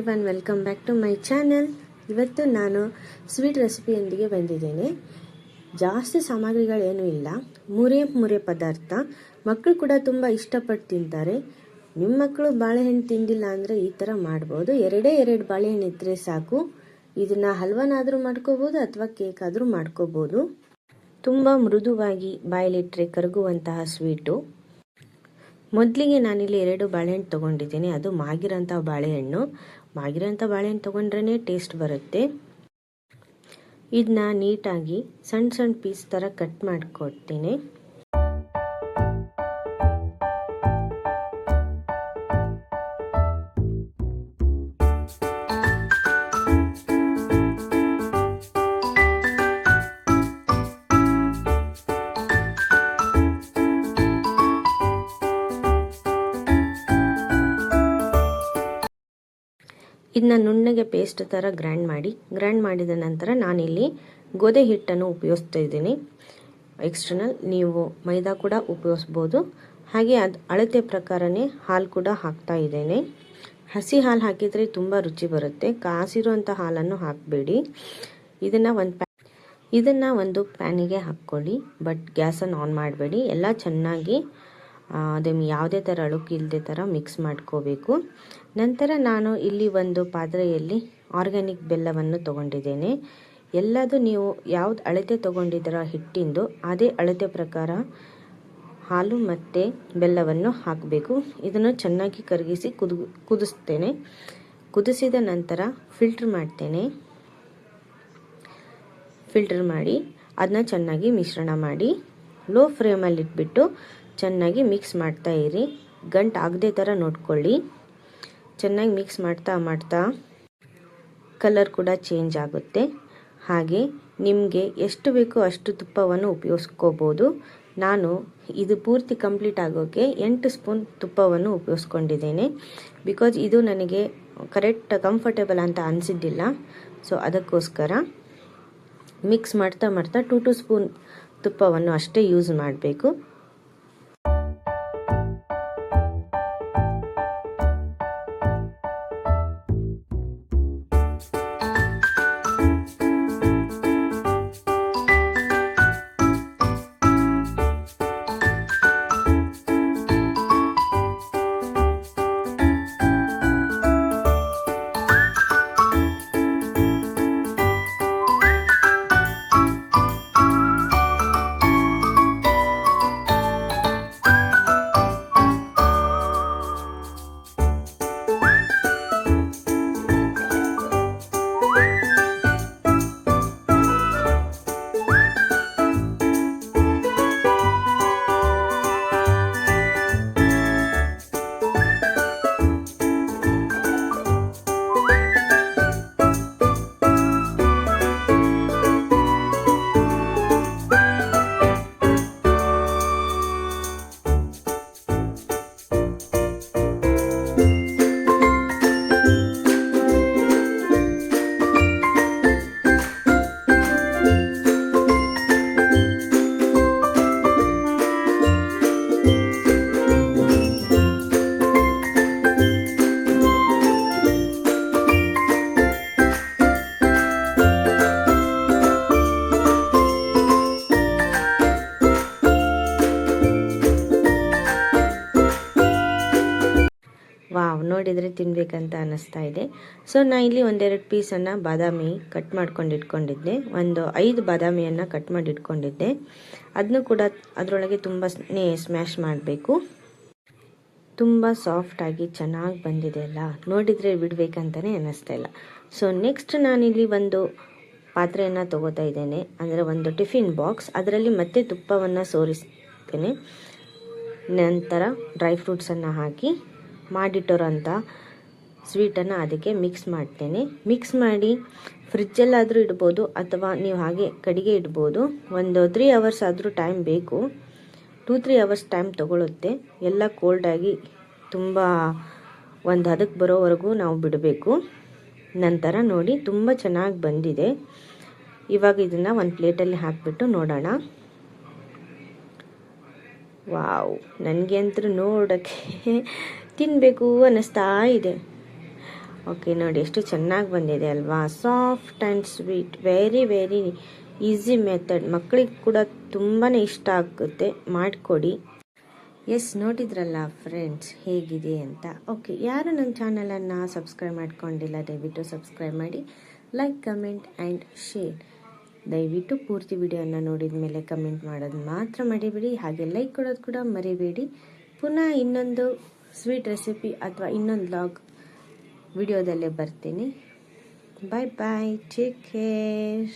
Everyone, welcome back to my channel. ಇವತ್ತು ನಾನು sweet ರೆಸಿಪಿಯೊಂದಿಗೆ ಬಂದಿದ್ದೇನೆ. ಜಾಸ್ತಿ ಸಾಮಗ್ರಿಗಳೇನೂ ಇಲ್ಲ, ಮೂರೇ ಪದಾರ್ಥ. ಮಕ್ಕಳು ಕೂಡ ತುಂಬ ಇಷ್ಟಪಟ್ಟು ತಿಂತಾರೆ. ನಿಮ್ಮ ಮಕ್ಕಳು ಬಾಳೆಹಣ್ಣು ತಿಂದಿಲ್ಲ ಅಂದರೆ ಈ ಥರ ಮಾಡ್ಬೋದು. ಎರಡು ಬಾಳೆಹಣ್ಣು ಇದ್ದರೆ ಸಾಕು. ಇದನ್ನು ಹಲ್ವನಾದರೂ ಮಾಡ್ಕೋಬೋದು ಅಥವಾ ಕೇಕ್ ಆದರೂ ಮಾಡ್ಕೋಬೋದು. ತುಂಬ ಮೃದುವಾಗಿ ಬಾಯಲ್ಲಿಟ್ಟರೆ ಕರಗುವಂತಹ ಸ್ವೀಟು. ಮೊದಲಿಗೆ ನಾನಿಲ್ಲಿ 2 ಬಾಳೆಹಣ್ಣು ತೊಗೊಂಡಿದ್ದೀನಿ. ಅದು ಮಾಗಿರೋಂಥ ಬಾಳೆಹಣ್ಣು. ಮಾಗಿರೋಂಥ ಬಾಳೆಹಣ್ಣು ತೊಗೊಂಡ್ರೇ ಟೇಸ್ಟ್ ಬರುತ್ತೆ. ಇದನ್ನ ನೀಟಾಗಿ ಸಣ್ಣ ಪೀಸ್ ಥರ ಕಟ್ ಮಾಡಿಕೊಡ್ತೀನಿ. ಇದನ್ನ ನುಣ್ಣಗೆ ಪೇಸ್ಟ್ ಥರ ಗ್ರೈಂಡ್ ಮಾಡಿದ ನಂತರ ನಾನಿಲ್ಲಿ ಗೋಧಿ ಹಿಟ್ಟನ್ನು ಉಪಯೋಗಿಸ್ತಾ ಇದ್ದೀನಿ. ಎಕ್ಸ್ಟರ್ನಲ್ ನೀವು ಮೈದಾ ಕೂಡ ಉಪಯೋಗಿಸ್ಬೋದು. ಹಾಗೆ ಅದು ಅಳತೆ ಪ್ರಕಾರನೇ ಹಾಲು ಕೂಡ ಹಾಕ್ತಾ ಇದ್ದೇನೆ. ಹಸಿ ಹಾಲು ಹಾಕಿದರೆ ತುಂಬ ರುಚಿ ಬರುತ್ತೆ. ಕಾಸಿರುವಂಥ ಹಾಲನ್ನು ಹಾಕಬೇಡಿ. ಇದನ್ನು ಒಂದು ಪ್ಯಾನಿಗೆ ಹಾಕ್ಕೊಳ್ಳಿ. ಬಟ್ ಗ್ಯಾಸನ್ನು ಆನ್ ಮಾಡಬೇಡಿ. ಎಲ್ಲ ಚೆನ್ನಾಗಿ ಅದನ್ನು ಯಾವುದೇ ಥರ ಅಳುಕು ಇಲ್ಲದೆ ಥರ ಮಿಕ್ಸ್ ಮಾಡ್ಕೋಬೇಕು. ನಂತರ ನಾನು ಇಲ್ಲಿ ಒಂದು ಪಾತ್ರೆಯಲ್ಲಿ ಆರ್ಗ್ಯಾನಿಕ್ ಬೆಲ್ಲವನ್ನು ತೊಗೊಂಡಿದ್ದೇನೆ. ಎಲ್ಲದು ನೀವು ಯಾವ್ದು ಅಳತೆ ತೊಗೊಂಡಿದ್ದೀರ ಹಿಟ್ಟಿಂದು ಅದೇ ಅಳತೆ ಪ್ರಕಾರ ಹಾಲು ಮತ್ತು ಬೆಲ್ಲವನ್ನು ಹಾಕಬೇಕು. ಇದನ್ನು ಚೆನ್ನಾಗಿ ಕರಗಿಸಿ ಕುದಿಸ್ತೇನೆ. ಕುದಿಸಿದ ನಂತರ ಫಿಲ್ಟರ್ ಮಾಡ್ತೇನೆ. ಫಿಲ್ಟರ್ ಮಾಡಿ ಅದನ್ನ ಚೆನ್ನಾಗಿ ಮಿಶ್ರಣ ಮಾಡಿ ಲೋ ಫ್ಲೇಮಲ್ಲಿ ಇಟ್ಬಿಟ್ಟು ಚೆನ್ನಾಗಿ ಮಿಕ್ಸ್ ಮಾಡ್ತಾ ಇರಿ. ಗಂಟು ಆಗದೆ ಥರ ನೋಡ್ಕೊಳ್ಳಿ. ಚೆನ್ನಾಗಿ ಮಿಕ್ಸ್ ಮಾಡ್ತಾ ಕಲರ್ ಕೂಡ ಚೇಂಜ್ ಆಗುತ್ತೆ. ಹಾಗೆ ನಿಮಗೆ ಎಷ್ಟು ಬೇಕೋ ಅಷ್ಟು ತುಪ್ಪವನ್ನು ಉಪಯೋಗಿಸ್ಕೋಬೋದು. ನಾನು ಇದು ಪೂರ್ತಿ ಕಂಪ್ಲೀಟ್ ಆಗೋಕ್ಕೆ 8 ಸ್ಪೂನ್ ತುಪ್ಪವನ್ನು ಉಪಯೋಗಿಸ್ಕೊಂಡಿದ್ದೇನೆ. ಬಿಕಾಸ್ ಇದು ನನಗೆ ಕರೆಕ್ಟ್ ಕಂಫರ್ಟೇಬಲ್ ಅಂತ ಅನಿಸಿದ್ದಿಲ್ಲ. ಸೊ ಅದಕ್ಕೋಸ್ಕರ ಮಿಕ್ಸ್ ಮಾಡ್ತಾ 2 ಸ್ಪೂನ್ ತುಪ್ಪವನ್ನು ಅಷ್ಟೇ ಯೂಸ್ ಮಾಡಬೇಕು. ವಾವ್, ನೋಡಿದರೆ ತಿನ್ನಬೇಕಂತ ಅನ್ನಿಸ್ತಾ ಇದೆ. ಸೊ ನಾನು ಇಲ್ಲಿ 1-2 ಪೀಸನ್ನು ಬಾದಾಮಿ ಕಟ್ ಮಾಡ್ಕೊಂಡು ಇಟ್ಕೊಂಡಿದ್ದೆ. ಒಂದು 5 ಬಾದಾಮಿಯನ್ನು ಕಟ್ ಮಾಡಿ ಇಟ್ಕೊಂಡಿದ್ದೆ. ಅದನ್ನು ಕೂಡ ಅದರೊಳಗೆ ತುಂಬ ಸ್ಮ್ಯಾಶ್ ಮಾಡಬೇಕು. ತುಂಬ ಸಾಫ್ಟಾಗಿ ಚೆನ್ನಾಗಿ ಬಂದಿದೆ ಅಲ್ಲ, ನೋಡಿದರೆ ಬಿಡಬೇಕಂತಲೇ ಅನ್ನಿಸ್ತಾ ಇಲ್ಲ. ಸೊ ನೆಕ್ಸ್ಟ್ ನಾನಿಲ್ಲಿ ಒಂದು ಪಾತ್ರೆಯನ್ನು ತೊಗೋತಾ ಇದ್ದೇನೆ. ಅಂದರೆ ಒಂದು ಟಿಫಿನ್ ಬಾಕ್ಸ್. ಅದರಲ್ಲಿ ಮತ್ತೆ ತುಪ್ಪವನ್ನು ಸೋರಿಸ್ತೇನೆ. ನಂತರ ಡ್ರೈ ಫ್ರೂಟ್ಸನ್ನು ಹಾಕಿ ಮಾಡಿಟ್ಟಿರೋಂಥ ಸ್ವೀಟನ್ನು ಅದಕ್ಕೆ ಮಿಕ್ಸ್ ಮಾಡ್ತೇನೆ. ಮಿಕ್ಸ್ ಮಾಡಿ ಫ್ರಿಜ್ಜಲ್ಲಾದರೂ ಇಡ್ಬೋದು ಅಥವಾ ನೀವು ಹಾಗೆ ಕಡೆಗೆ ಇಡ್ಬೋದು. ಒಂದು 3 ಅವರ್ಸ್ ಆದರೂ ಟೈಮ್ ಬೇಕು. 2-3 ಅವರ್ಸ್ ಟೈಮ್ ತೊಗೊಳುತ್ತೆ. ಎಲ್ಲ ಕೋಲ್ಡಾಗಿ ತುಂಬ ಒಂದು ಹದಕ್ಕೆ ಬರೋವರೆಗೂ ನಾವು ಬಿಡಬೇಕು. ನಂತರ ನೋಡಿ ತುಂಬ ಚೆನ್ನಾಗಿ ಬಂದಿದೆ. ಇವಾಗ ಇದನ್ನು ಒಂದು ಪ್ಲೇಟಲ್ಲಿ ಹಾಕಿಬಿಟ್ಟು ನೋಡೋಣ. ವಾವ್, ನನಗೆ ಅಂತೂ ನೋಡೋಕ್ಕೆ ತಿನ್ನಬೇಕು ಅನ್ನಿಸ್ತಾ ಇದೆ. ಓಕೆ ನೋಡಿ ಎಷ್ಟು ಚೆನ್ನಾಗಿ ಬಂದಿದೆ ಅಲ್ವಾ, soft and sweet, very very easy method. ಮಕ್ಕಳಿಗೆ ಕೂಡ ತುಂಬಾ ಇಷ್ಟ ಆಗುತ್ತೆ, ಮಾಡಿಕೊಡಿ. ಎಸ್, ನೋಡಿದ್ರಲ್ಲ ಫ್ರೆಂಡ್ಸ್ ಹೇಗಿದೆ ಅಂತ. ಓಕೆ, ಯಾರು ನನ್ನ ಚಾನಲನ್ನು ಸಬ್ಸ್ಕ್ರೈಬ್ ಮಾಡ್ಕೊಂಡಿಲ್ಲ ದಯವಿಟ್ಟು ಸಬ್ಸ್ಕ್ರೈಬ್ ಮಾಡಿ, ಲೈಕ್, ಕಮೆಂಟ್ ಆ್ಯಂಡ್ ಶೇರ್. ದಯವಿಟ್ಟು ಪೂರ್ತಿ ವಿಡಿಯೋನ ನೋಡಿದ ಮೇಲೆ ಕಮೆಂಟ್ ಮಾಡೋದು ಮಾತ್ರ ಮರಿಬೇಡಿ, ಹಾಗೆ ಲೈಕ್ ಕೊಡೋದು ಕೂಡ ಮರಿಬೇಡಿ. ಪುನಃ ಇನ್ನೊಂದು ಸ್ವೀಟ್ ರೆಸಿಪಿ ಅಥವಾ ಇನ್ನೊಂದು ವ್ಲಾಗ್ ವಿಡಿಯೋದಲ್ಲೇ ಬರ್ತೀನಿ. ಬಾಯ್ ಬಾಯ್, ಟೇಕ್ ಕೇರ್.